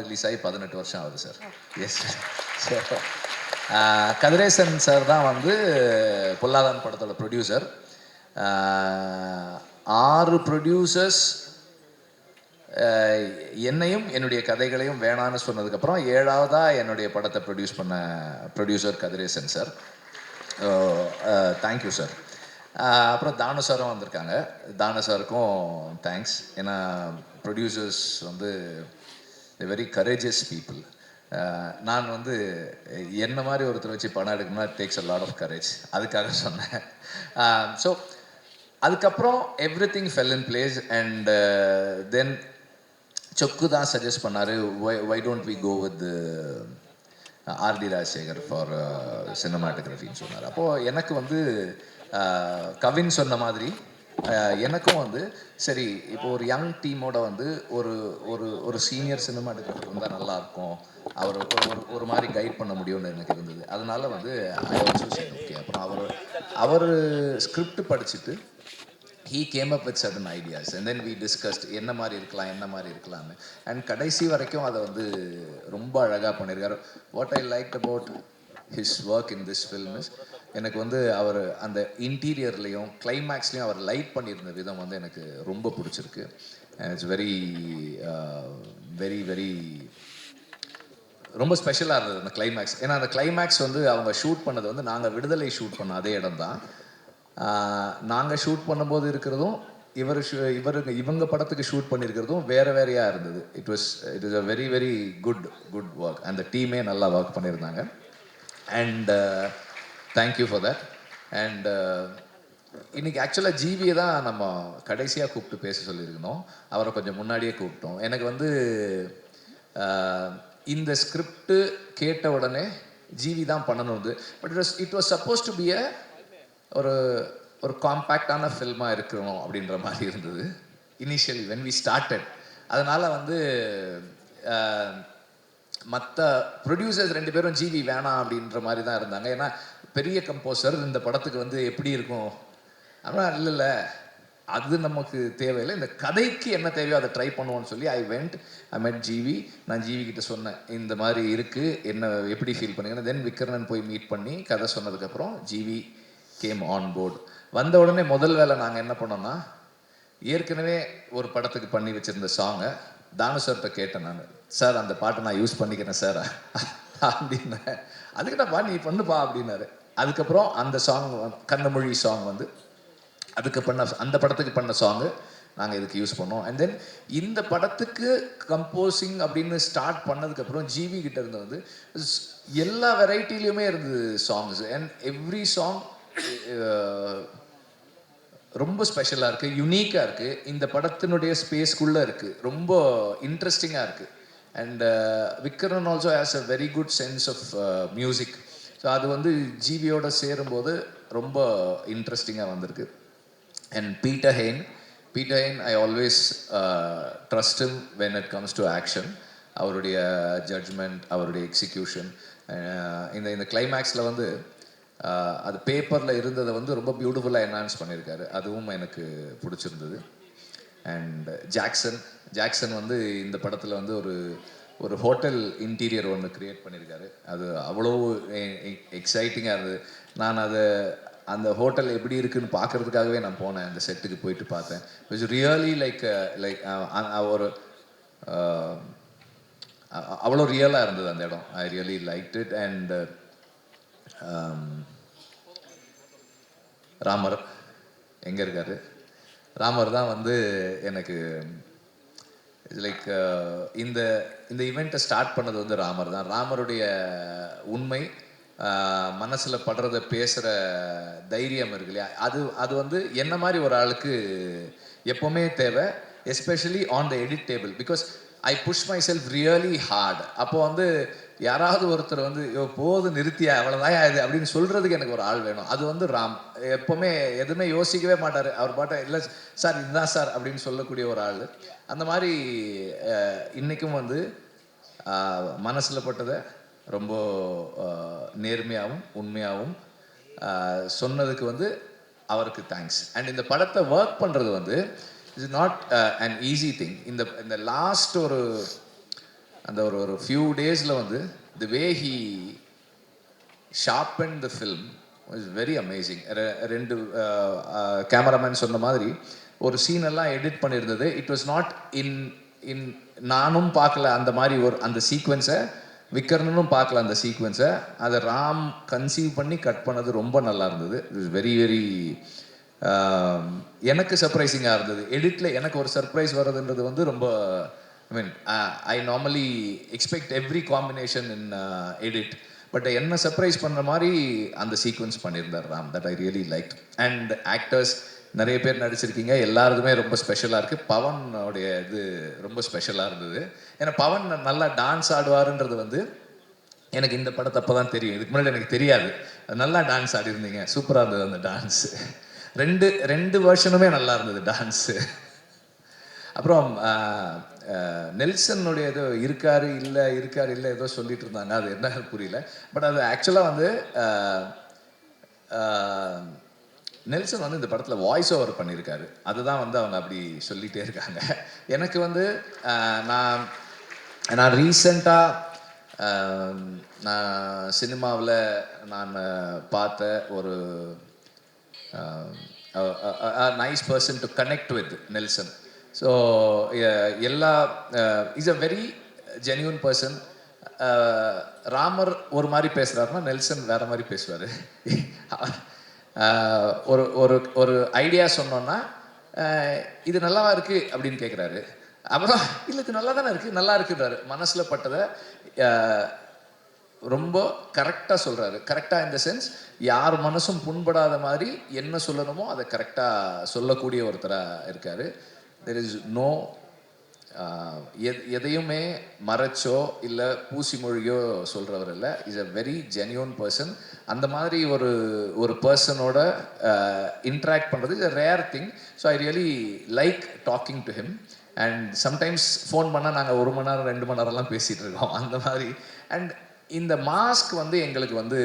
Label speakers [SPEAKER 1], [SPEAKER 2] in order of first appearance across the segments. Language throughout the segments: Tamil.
[SPEAKER 1] ரிலீஸ் ஆகி 18 வருஷம் ஆகுது sir. Yes sir. Kathiresan sir தான் வந்து பொல்லாதவன் படத்தோட ப்ரொடியூசர். 6 ப்ரொடியூசர்ஸ் என்னையும் என்னுடைய கதைகளையும் வேணான்னு சொன்னதுக்கப்புறம் 7ஆவதாக என்னுடைய படத்தை ப்ரொடியூஸ் பண்ண producer Kathiresan sir. Thank you sir. அப்புறம் தானு சாரும் வந்திருக்காங்க. தானு சாருக்கும் தேங்க்ஸ். ஏன்னா ப்ரொடியூசர்ஸ் வந்து வெரி கரேஜியஸ் பீப்புள். நான் வந்து என்ன மாதிரி ஒருத்தர் வச்சு படம் எடுக்கணும்னா it takes a lot of courage. அதுக்காக சொன்னேன். ஸோ அதுக்கப்புறம் everything fell in place. And then Chokku தான் சஜஸ்ட் பண்ணார், why don't we go with RD Rajasekhar for சினிமாட்டோகிராஃபின்னு சொன்னார். அப்போது எனக்கு வந்து கவின் சொன்ன மாதிரி எனக்கும் வந்து சரி, இப்போ ஒரு யங் டீமோட வந்து ஒரு ஒரு ஒரு சீனியர் சினிமாட்டோகிராஃபர் இருந்தால் நல்லாயிருக்கும், அவர் ஒரு மாதிரி கைட் பண்ண முடியும்னு எனக்கு இருந்தது. அதனால வந்து ஐ ஆல்சோ சேட் ஓகே. அப்புறம் அவர் ஸ்கிரிப்ட் படிச்சுட்டு he came up with certain ideas and then we discussed என்ன மாதிரி இருக்கலாம்னு. அண்ட் கடைசி வரைக்கும் அதை வந்து ரொம்ப அழகாக பண்ணியிருக்காரு. What I like about his work in this film is, எனக்கு வந்து அவர் அந்த இன்டீரியர்லேயும் கிளைமேக்ஸ்லேயும் அவர் லைட் பண்ணியிருந்த விதம் வந்து எனக்கு ரொம்ப பிடிச்சிருக்கு. இட்ஸ் வெரி வெரி வெரி ரொம்ப ஸ்பெஷலாக இருந்தது அந்த கிளைமேக்ஸ். ஏன்னா அந்த கிளைமேக்ஸ் வந்து அவங்க ஷூட் பண்ணது வந்து நாங்கள் விடுதலை ஷூட் பண்ண அதே இடம் தான். நாங்கள் ஷூட் பண்ணும்போது இருக்கிறதும் இவங்க படத்துக்கு ஷூட் பண்ணியிருக்கிறதும் வேறையாக இருந்தது. It is a very very good work. அந்த டீமே நல்லா ஒர்க் பண்ணியிருந்தாங்க. And thank you for that. And இன்னைக்கு ஆக்சுவலாக ஜிவியை தான் நம்ம கடைசியாக கூப்பிட்டு பேச சொல்லியிருக்கணும். அவரை கொஞ்சம் முன்னாடியே கூப்பிட்டோம். எனக்கு வந்து இந்த ஸ்கிரிப்டு கேட்ட உடனே ஜிவி தான் பண்ணணும். But it was suppose to be a ஒரு காம்பேக்டான ஃபில்மாக இருக்கணும் அப்படின்ற மாதிரி இருந்தது இனிஷியலி வென் வி ஸ்டார்டட். அதனால் வந்து மற்ற ப்ரொடியூசர்ஸ் 2 பேரும் ஜிவி வேணாம் அப்படின்ற மாதிரி தான் இருந்தாங்க. ஏன்னா பெரிய கம்போசர், இந்த படத்துக்கு வந்து எப்படி இருக்கும் ஆனால் இல்லை அது நமக்கு தேவையில்லை, இந்த கதைக்கு என்ன தேவையோ அதை ட்ரை பண்ணுவோன்னு சொல்லி ஐ மெட் ஜிவி. நான் ஜிவி கிட்ட சொன்னேன், இந்த மாதிரி இருக்குது, என்ன எப்படி ஃபீல் பண்ணுங்கன்னா. தென் விக்ரனன் போய் மீட் பண்ணி கதை சொன்னதுக்கப்புறம் ஜிவி கேம் ஆன் போர்டு. வந்த உடனே முதல் வேலை நாங்கள் என்ன பண்ணோம்னா, ஏற்கனவே ஒரு படத்துக்கு பண்ணி வச்சுருந்த சாங்கை தானு சார்கிட்ட கேட்டேன். நான் சார் அந்த பாட்டை நான் யூஸ் பண்ணிக்கிறேன் சார் அப்படின்னேன். அதுக்கிட்டப்பா நீ பண்ணுப்பா அப்படின்னாரு. அதுக்கப்புறம் அந்த சாங் கண்ணமொழி சாங் வந்து அந்த படத்துக்கு பண்ண சாங்கு நாங்கள் இதுக்கு யூஸ் பண்ணோம். அண்ட் தென் இந்த படத்துக்கு கம்போசிங் அப்படின்னு ஸ்டார்ட் பண்ணதுக்கப்புறம் ஜிவி கிட்ட இருந்து வந்து எல்லா வெரைட்டிலையுமே இருந்தது சாங்ஸ். அண்ட் எவ்ரி சாங் ரொம்ப ஸ்பெஷலாக இருக்குது, யுனிக்காக இருக்குது, இந்த படத்தினுடைய ஸ்பேஸ்க்குள்ளே இருக்குது, ரொம்ப இன்ட்ரெஸ்டிங்காக இருக்குது. And Vikram also has a very good sense of music. So அது வந்து ஜிவியோட சேரும்போது ரொம்ப இன்ட்ரெஸ்டிங்காக வந்திருக்கு. And Peter Hein, I always trust him when it comes to action. அவருடைய ஜட்ஜ்மெண்ட், அவருடைய எக்ஸிக்யூஷன். இந்த கிளைமேக்ஸில் வந்து அது பேப்பரில் இருந்ததை வந்து ரொம்ப பியூட்டிஃபுல்லாக என்ஹான்ஸ் பண்ணியிருக்காரு. அதுவும் எனக்கு பிடிச்சிருந்தது. அண்ட் ஜாக்சன் வந்து இந்த படத்தில் வந்து ஒரு ஹோட்டல் இன்டீரியர் ஒன்று க்ரியேட் பண்ணியிருக்காரு. அது அவ்வளோ எக்ஸைட்டிங்காக இருந்தது. நான் அந்த ஹோட்டல் எப்படி இருக்குன்னு பார்க்குறதுக்காகவே நான் போனேன். அந்த செட்டுக்கு போயிட்டு பார்த்தேன். இட்ஸ் ரியலி லைக் ஒரு அவ்வளோ ரியலாக இருந்தது அந்த இடம். ஐ really like it. And Ramar எங்கே இருக்கார்? ராமர் தான் வந்து எனக்கு லைக் இந்த ஈவெண்ட்டை ஸ்டார்ட் பண்ணது வந்து ராமர் தான். ராமருடைய உண்மை மனசில் படுறத பேசுகிற தைரியம் இருக்கு இல்லையா, அது வந்து என்ன மாதிரி ஒரு ஆளுக்கு எப்போவுமே தேவை, especially on the edit table. Because I push my myself really. அப்போ வந்து யாராவது ஒருத்தர் வந்து போது நிறுத்தியா அவ்வளோதான் இது அப்படின்னு சொல்கிறதுக்கு எனக்கு ஒரு ஆள் வேணும். அது வந்து ராம் எப்போவுமே எதுவுமே யோசிக்கவே மாட்டார். அவர் பாட்டை இல்லை சார் இதுதான் சார் அப்படின்னு சொல்லக்கூடிய ஒரு ஆள். அந்த மாதிரி இன்றைக்கும் வந்து மனசில் பட்டதை ரொம்ப நேர்மையாகவும் உண்மையாகவும் சொன்னதுக்கு வந்து அவருக்கு தேங்க்ஸ். அண்ட் இந்த படத்தை ஒர்க் பண்ணுறது வந்து it's not an easy thing. இந்த லாஸ்ட் ஒரு அந்த ஒரு ஒரு ஃபியூ டேஸில் வந்து the way he sharpen the film is very amazing. ரெண்டு கேமராமேன் சொன்ன மாதிரி ஒரு சீனெல்லாம் எடிட் பண்ணியிருந்தது. It was not in in நானும் பார்க்கல அந்த மாதிரி ஒரு அந்த சீக்வன்ஸை, விக்கர்ணனும் பார்க்கல அந்த சீக்வன்ஸை. அதை ராம் கன்சீவ் பண்ணி கட் பண்ணது ரொம்ப நல்லா இருந்தது. இட் இஸ் வெரி வெரி எனக்கு சர்ப்ரைசிங்காக இருந்தது. எடிட்டில் எனக்கு ஒரு சர்ப்ரைஸ் வர்றதுன்றது வந்து ரொம்ப I mean I normally expect every combination in edit. But என்ன சர்ப்ரைஸ் பண்ணுற மாதிரி அந்த சீக்வன்ஸ் பண்ணியிருந்தார் Ram. That I really like. And actors நிறைய பேர் நடிச்சிருக்கீங்க, எல்லாருக்குமே ரொம்ப ஸ்பெஷலாக இருக்குது. பவனுடைய இது ரொம்ப ஸ்பெஷலாக இருந்தது. ஏன்னா பவன் நல்லா டான்ஸ் ஆடுவாருன்றது வந்து எனக்கு இந்த படத்தை அப்போ தான் தெரியும். இதுக்கு முன்னாடி எனக்கு தெரியாது. நல்லா டான்ஸ் ஆடிருந்தீங்க, சூப்பராக இருந்தது அந்த டான்ஸு. ரெண்டு வருஷனுமே நல்லா இருந்தது டான்ஸு. அப்புறம் நெல்சனுடைய ஏதோ இருக்காரு இல்லை ஏதோ சொல்லிட்டு இருந்தாங்க, அது என்ன புரியல. பட் அது ஆக்சுவலாக வந்து நெல்சன் வந்து இந்த படத்தில் வாய்ஸ் ஓவர் பண்ணியிருக்காரு. அதுதான் வந்து அவங்க அப்படி சொல்லிகிட்டே இருக்காங்க. எனக்கு வந்து நான் ரீசெண்டாக நான் சினிமாவில் நான் பார்த்த ஒரு nice person to connect with Nelson. So எல்லா is a very genuine person. Ramar ஒரு மாதிரி பேசுகிறாருன்னா நெல்சன் வேறு மாதிரி பேசுவார். ஒரு ஒரு ஒரு ஐடியா சொன்னோன்னா இது நல்லாவா இருக்குது அப்படின்னு கேட்குறாரு. அப்புறம் இல்லை இது நல்லா தானே இருக்குது, நல்லா இருக்குன்றாரு. மனசில் பட்டதை ரொம்ப கரெக்டாக சொல்கிறாரு. கரெக்டாக இந்த சென்ஸ் யார் மனசும் புண்படாத மாதிரி என்ன சொல்லணுமோ அதை கரெக்டாக சொல்லக்கூடிய ஒருத்தராக இருக்கார். தெர் இஸ் நோ எதையுமே மறைச்சோ இல்லை பூசி மொழியோ சொல்கிறவர் இல்லை. Is a very genuine person. அந்த மாதிரி ஒரு பர்சனோட இன்ட்ராக்ட் பண்ணுறது is a rare thing. So I really like talking to him. And sometimes phone பண்ணால் நாங்கள் 1 மணி நேரம் 2 மணி நேரம்லாம் பேசிகிட்டு இருக்கோம் அந்த மாதிரி. அண்ட் இந்த மாஸ்க் வந்து எங்களுக்கு வந்து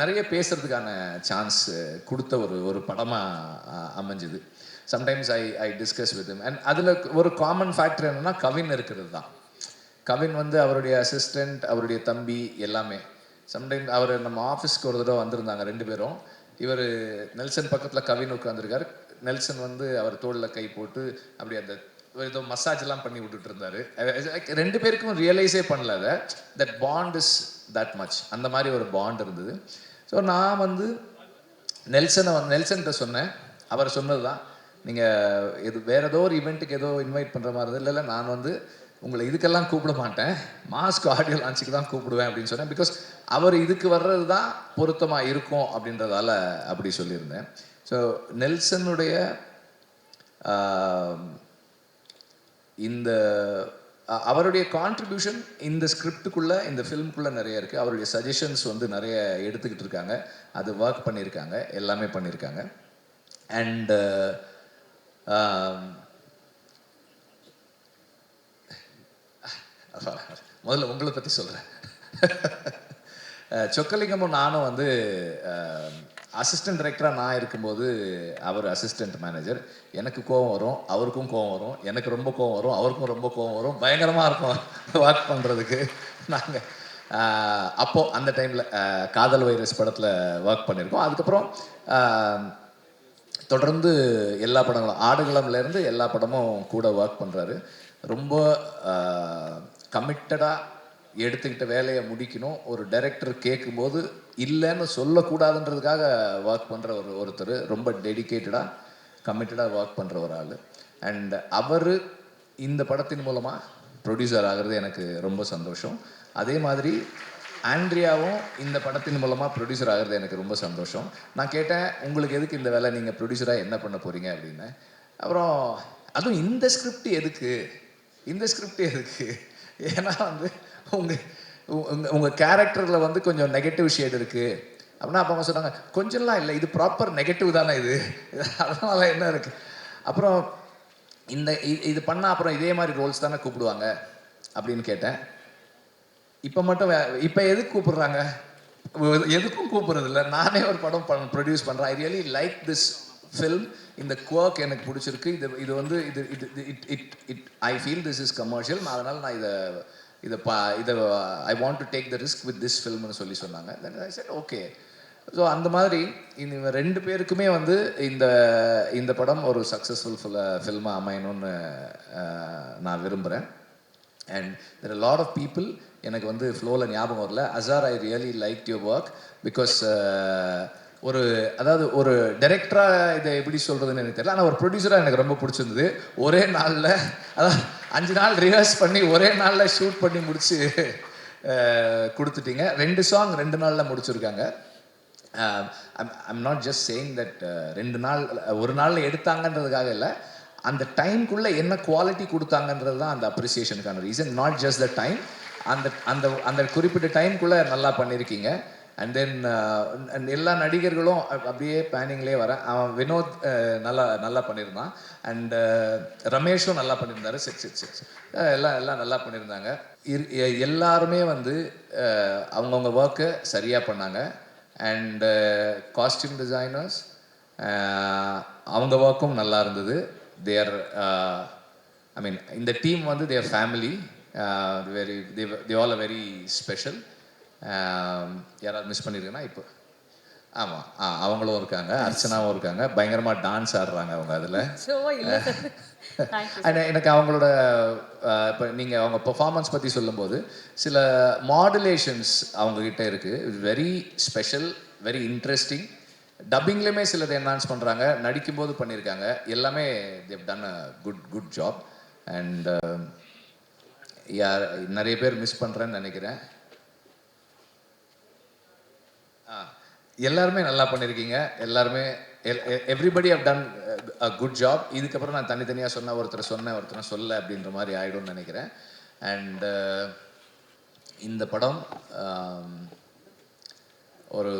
[SPEAKER 1] நிறைய பேசுகிறதுக்கான சான்ஸ் கொடுத்த ஒரு படமாக அமைஞ்சுது. Sometimes I discuss with him. And அதில் ஒரு காமன் ஃபேக்டர் என்னென்னா கவின் இருக்கிறது தான். கவின் வந்து அவருடைய அசிஸ்டண்ட், அவருடைய தம்பி எல்லாமே. சம்டைம்ஸ் அவர் நம்ம ஆஃபீஸ்க்கு ஒரு தடவை வந்திருந்தாங்க 2 பேரும். இவர் நெல்சன் பக்கத்தில் கவின் உட்காந்துருக்காரு. நெல்சன் வந்து அவர் தோளில் கை போட்டு அப்படி அந்த ஏதோ மசாஜ் எல்லாம் பண்ணி விட்டுட்டு இருந்தாரு. 2 பேருக்கும் ரியலைஸே பண்ணல that bond is that much. அந்த மாதிரி ஒரு பாண்ட் இருந்தது. ஸோ நான் வந்து நெல்சன்கிட்ட சொன்னேன். அவர் சொன்னது தான், நீங்கள் வேறு ஏதோ ஒரு ஈவெண்ட்டுக்கு ஏதோ இன்வைட் பண்ணுற மாதிரி இருந்தது. இல்லை நான் வந்து உங்களை இதுக்கெல்லாம் கூப்பிட மாட்டேன், மாஸ்க் ஆடியோ லான்ச்சுக்கு தான் கூப்பிடுவேன் அப்படின்னு சொன்னேன். பிகாஸ் அவர் இதுக்கு வர்றது தான் பொருத்தமாக இருக்கும் அப்படின்றதால அப்படி சொல்லியிருந்தேன். ஸோ நெல்சனுடைய இந்த அவருடைய கான்ட்ரிபியூஷன் இந்த ஸ்கிரிப்டுக்குள்ளே, இந்த ஃபிலிம்குள்ளே நிறைய இருக்குது. அவருடைய சஜஷன்ஸ் வந்து நிறைய எடுத்துக்கிட்டு இருக்காங்க, அது ஒர்க் பண்ணியிருக்காங்க, எல்லாமே பண்ணியிருக்காங்க. அண்டு முதல்ல உங்களை பற்றி சொல்கிறேன். சொக்கலிங்கமும் நானும் வந்து அசிஸ்டன்ட் டைரக்டராக நான் இருக்கும்போது அவர் அசிஸ்டன்ட் மேனேஜர். எனக்கு கோவம் வரும், அவருக்கும் கோவம் வரும், எனக்கு ரொம்ப கோவம் வரும், அவருக்கும் ரொம்ப கோவம் வரும். பயங்கரமாக இருக்கும் ஒர்க் பண்ணுறதுக்கு. நாங்கள் அப்போது அந்த டைமில் காதல் வைரஸ் படத்தில் ஒர்க் பண்ணியிருக்கோம். அதுக்கப்புறம் தொடர்ந்து எல்லா படங்களும், ஆடுகளம்லேருந்து எல்லா படமும் கூட ஒர்க் பண்ணுறாரு. ரொம்ப கமிட்டடாக எடுத்துக்கிட்ட வேலையை முடிக்கணும். ஒரு டைரக்டர் கேட்கும்போது இல்லைன்னு சொல்லக்கூடாதுன்றதுக்காக ஒர்க் பண்ணுற ஒருத்தர். ரொம்ப டெடிக்கேட்டடாக கமிட்டடாக ஒர்க் பண்ணுற ஒரு ஆள். அண்ட் அவர் இந்த படத்தின் மூலமாக ப்ரொடியூசர் ஆகிறது எனக்கு ரொம்ப சந்தோஷம். அதே மாதிரி ஆண்ட்ரியாவும் இந்த படத்தின் மூலமாக ப்ரொடியூசர் ஆகிறது எனக்கு ரொம்ப சந்தோஷம். நான் கேட்டேன், உங்களுக்கு எதுக்கு இந்த வேலை, நீங்கள் ப்ரொடியூசராக என்ன பண்ண போகிறீங்க அப்படின்னு. அப்புறம் அதுவும் இந்த ஸ்கிரிப்ட் எதுக்கு, இந்த ஸ்கிரிப்ட் எதுக்கு, ஏன்னா வந்து உங்கள் கேரக்டரில் வந்து கொஞ்சம் நெகட்டிவ் ஷேட் இருக்குது அப்படின்னா அப்போ அவங்க சொன்னாங்க, கொஞ்சம்லாம் இல்லை, இது ப்ராப்பர் நெகட்டிவ் தானே இது, அதனால என்ன இருக்குது. அப்புறம் இது பண்ணால் அப்புறம் இதே மாதிரி ரோல்ஸ் தானே கூப்பிடுவாங்க அப்படின்னு கேட்டேன். இப்போ எதுக்கு கூப்பிடுறாங்க, எதுக்கும் கூப்பிட்றது இல்லை. நானே ஒரு படம் ப்ரொடியூஸ் பண்ணுறேன். I really like this film. இந்த குவர்க் எனக்கு பிடிச்சிருக்கு. இது வந்து I feel this is commercial. அதனால் நான் இதை I want to take the risk with this ஃபில்ம்னு சொன்னாங்க. Then I said okay. So அந்த மாதிரி இந்த 2 பேருக்குமே வந்து இந்த படம் ஒரு சக்ஸஸ்ஃபுல் ஃபில்மாக அமையணும்னு நான் விரும்புகிறேன். And there are lot of people எனக்கு வந்து ஃப்ளோவில் ஞாபகம் வரல. Azhar, I really like your work because அதாவது ஒரு டைரக்டராக இதை எப்படி சொல்கிறதுன்னு எனக்கு தெரியல. ஆனால் ஒரு ப்ரொடியூசராக எனக்கு ரொம்ப பிடிச்சிருந்தது. ஒரே நாளில் அதாவது 5 நாள் ரிஹர்ஸ் பண்ணி ஒரே நாளில் ஷூட் பண்ணி முடிச்சு கொடுத்துட்டீங்க. 2 சாங் 2 நாளில் முடிச்சிருக்காங்க. I'm not just saying that 2 நாள் ஒரு நாளில் எடுத்தாங்கன்றதுக்காக இல்லை, அந்த டைம்குள்ளே என்ன குவாலிட்டி கொடுத்தாங்கன்றது தான் அந்த அப்ரிசியேஷனுக்கான reason. Not just the time, அந்த குறிப்பிட்ட டைம்குள்ளே நல்லா பண்ணியிருக்கீங்க. அண்ட் தென் எல்லா நடிகர்களும் அப்படியே பேனிங்லேயே வரேன். அவன் வினோத் நல்லா பண்ணியிருந்தான். அண்ட் ரமேஷும் நல்லா பண்ணியிருந்தாரு. எல்லாம் நல்லா பண்ணியிருந்தாங்க. எல்லாருமே வந்து அவங்கவுங்க ஒர்க்கை சரியாக பண்ணாங்க. அண்ட் காஸ்டியூம் டிசைனர்ஸ் அவங்க ஒர்க்கும் நல்லா இருந்தது. தேர் ஐ மீன் இந்த டீம் வந்து their family, they all are very special. யாராவது மிஸ் பண்ணியிருக்கேன்னா இப்போ ஆமாம் அவங்களும் இருக்காங்க, அர்ச்சனாவும் இருக்காங்க. பயங்கரமாக டான்ஸ் ஆடுறாங்க அவங்க அதில். எனக்கு அவங்களோட இப்போ நீங்கள் அவங்க பெர்ஃபார்மன்ஸ் பற்றி சொல்லும்போது சில மாடுலேஷன்ஸ் அவங்கக்கிட்ட இருக்குது. Very special, very interesting. டப்பிங்லேயுமே சிலதை என்ஹான்ஸ் பண்ணுறாங்க, நடிக்கும்போது பண்ணியிருக்காங்க. எல்லாமே Dev done a good job. And நிறைய பேர் மிஸ் பண்ணுறேன்னு நினைக்கிறேன். எல்லாருமே நல்லா பண்ணியிருக்கீங்க. எல்லாருமே everybody have done a good job. இதுக்கப்புறம் நான் தனித்தனியாக ஒருத்தரை சொல்ல அப்படின்ற மாதிரி ஆகிடும்னு நினைக்கிறேன். அண்ட் இந்த படம் ஒரு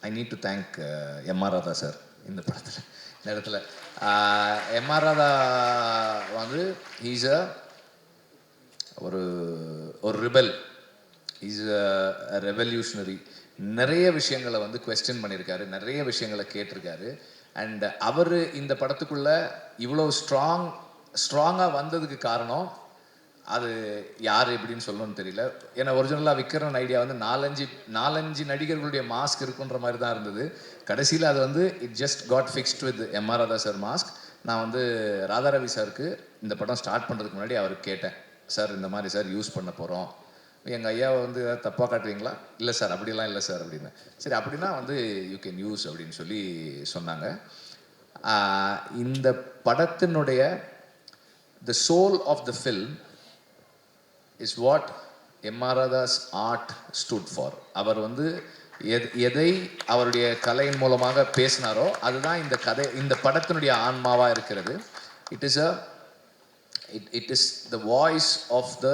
[SPEAKER 1] I need to thank MR. Radha sir. இந்த இடத்துல எம்.ஆர். ராதா வந்து ஹீஸ் ஒரு ரிபல், இஸ் அ ரெவல்யூஷனரி. நிறைய விஷயங்களை வந்து குவெஸ்டின் பண்ணியிருக்காரு, நிறைய விஷயங்களை கேட்டிருக்காரு. அண்ட் அவர் இந்த படத்துக்குள்ளே இவ்வளோ ஸ்ட்ராங்காக வந்ததுக்கு காரணம் அது யார் எப்படின்னு சொல்லணும்னு தெரியல. ஏன்னா ஒரிஜினலாக விக்ரன் ஐடியா வந்து 4-5 நடிகர்களுடைய மாஸ்க் இருக்குன்ற மாதிரி தான் இருந்தது. கடைசியில் அது வந்து it just got fixed with MR. Radha sir mask. நான் வந்து ராதாரவி சாருக்கு இந்த படம் ஸ்டார்ட் பண்ணுறதுக்கு முன்னாடி அவருக்கு கேட்டேன், சார் இந்த மாதிரி சார் யூஸ் பண்ண போகிறோம், எங்கள் ஐயாவை வந்து தப்பாக காட்டுவீங்களா? இல்லை சார் அப்படிலாம் இல்லை சார் அப்படின்னு. சரி அப்படின்னா வந்து யூ கேன் யூஸ் அப்படின்னு சொன்னாங்க. இந்த படத்தினுடைய the soul of the film is what M R. Radha's art stood for. அவர் வந்து எதை அவருடைய கலையின் மூலமாக பேசினாரோ அதுதான் இந்த படத்தினுடைய ஆன்மாவாக இருக்கிறது. It is the voice of the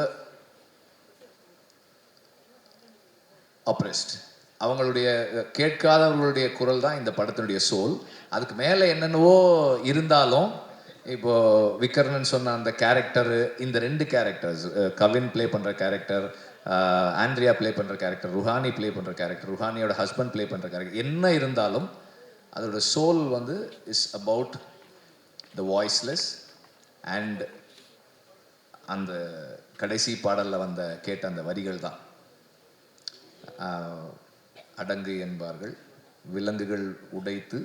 [SPEAKER 1] oppressed. அவங்களுடைய கேட்காதவர்களுடைய குரல் தான் இந்த படத்தினுடைய சோல். அதுக்கு மேலே என்னென்னவோ இருந்தாலும் இப்போது விக்ரன் சொன்ன அந்த கேரக்டரு, இந்த 2 கேரக்டர்ஸ், கவின் ப்ளே பண்ணுற கேரக்டர், ஆண்ட்ரியா ப்ளே பண்ணுற கேரக்டர், ருஹானி ப்ளே பண்ணுற கேரக்டர், ருஹானியோட ஹஸ்பண்ட் ப்ளே பண்ணுற கேரக்டர், என்ன இருந்தாலும் அதோட சோல் வந்து is about the voiceless. And அந்த கடைசி பாடலில் கேட்ட அந்த வரிகள் தான், அடங்கு என்பார்கள் விலங்குகள் உடைத்து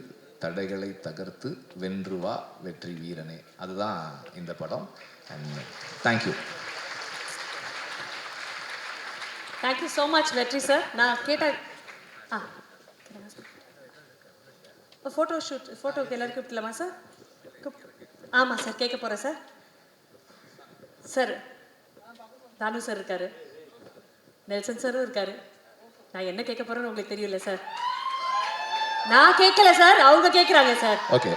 [SPEAKER 1] தடைகளை தகர்த்து வென்று வா வெற்றி வீரனே. அதுதான் இந்த படம். And thank you.
[SPEAKER 2] Thank you so much வெற்றி சார். நான் கேட்ட ஃபோட்டோக்கு எல்லாரும் கூப்பிடலாமா சார்? ஆமாம் சார், கேட்க போகிறேன் சார். சார் தானு சார் இருக்காரு, நெல்சன் சாரும் இருக்காரு. நான் என்ன கேட்க போறேன்னு உங்களுக்கு தெரியல சார். நான் கேட்கல சார், அவங்க கேட்குறாங்க sir.
[SPEAKER 1] Okay.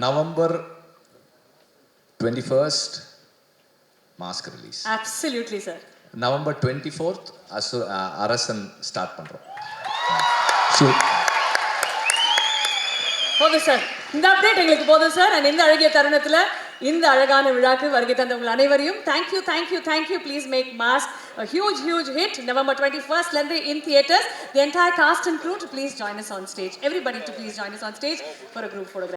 [SPEAKER 1] November 21st mask release.
[SPEAKER 2] Absolutely sir.
[SPEAKER 1] November 24th அரசன் ஸ்டார்ட் பண்ணுறோம்.
[SPEAKER 2] போதும் சார், இந்த அப்டேட் எங்களுக்கு போதும் சார். அண்ட் இந்த அழகிய தருணத்தில் இந்த அழகான விழாக்கு வருகை தந்த உங்கள் அனைவரையும் thank you. Please make Mask a huge hit. November 21st, Lende in theaters. The entire cast and crew to please join us on stage. Everybody to please join us on stage for a group photograph.